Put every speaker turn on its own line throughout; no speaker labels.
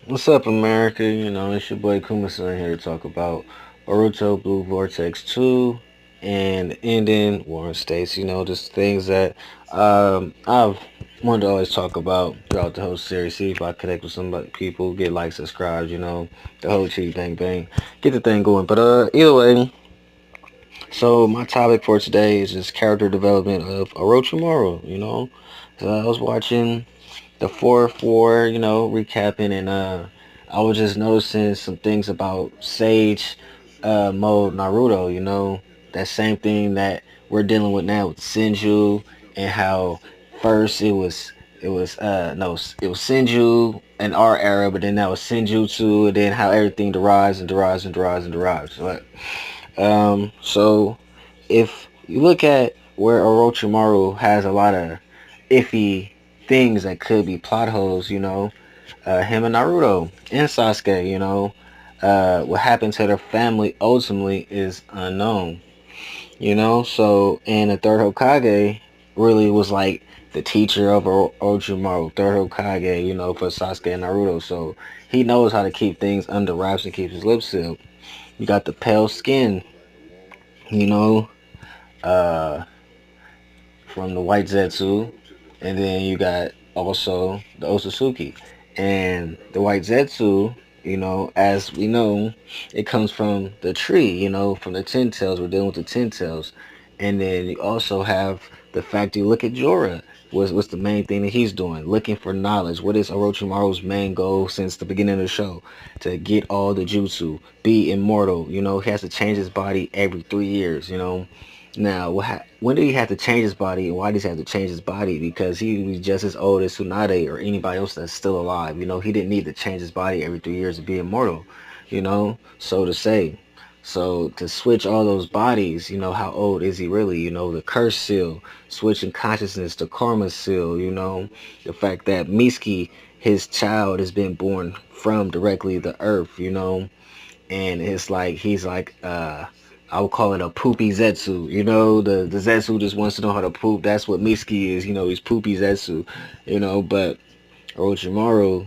What's up, America? It's your boy Kumasan here to talk about Boruto Blue Vortex 2 and ending Warren States. Just things that I've wanted to always talk about throughout the whole series. See if I connect with some people, get like, subscribe, the whole cheat bang bang, get the thing going. But either way, so my topic for today is just character development of Orochimaru. So I was watching the 4-4, recapping, and I was just noticing some things about Sage mode Naruto, that same thing that we're dealing with now with Senju, and how first it was no, it was Senju in our era, but then that was Senjutsu, and then how everything derives and derives and derives and derives. So if you look at where Orochimaru has a lot of iffy things that could be plot holes, him and Naruto and Sasuke, what happened to their family ultimately is unknown, so, and the third Hokage really was like the teacher of Orochimaru, third Hokage, for Sasuke and Naruto, so he knows how to keep things under wraps and keep his lips sealed. You got the pale skin, you know, uh, from the White Zetsu, and then you got also the Otsutsuki. And the White Zetsu, as we know, it comes from the tree, from the Ten Tails. We're dealing with the Ten Tails. And then you also have the fact you look at Jorah. What's the main thing that he's doing? Looking for knowledge. What is Orochimaru's main goal since the beginning of the show? To get all the jutsu, be immortal. He has to change his body every 3 years. Now, when did he have to change his body, and why did he have to change his body? Because he was just as old as Tsunade or anybody else that's still alive. He didn't need to change his body every 3 years to be immortal. So to say. So to switch all those bodies, how old is he really? The curse seal, switching consciousness to karma seal. The fact that Miski, his child, has been born from directly the earth. And it's like he's like I would call it a poopy Zetsu. The Zetsu just wants to know how to poop. That's what Mitsuki is. He's poopy Zetsu. But Orochimaru,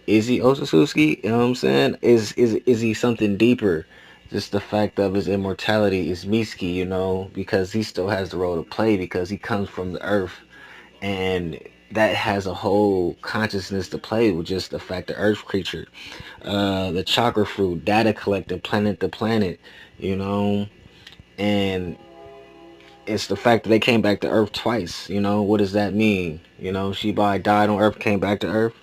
is he Otsutsuki? You know what I'm saying? Is he something deeper? Just the fact of his immortality is Mitsuki, because he still has the role to play because he comes from the earth, and that has a whole consciousness to play with just the fact the earth creature, the chakra fruit, data collecting planet to planet, you know, and it's the fact that they came back to Earth twice. What does that mean? Shibai died on Earth, came back to Earth.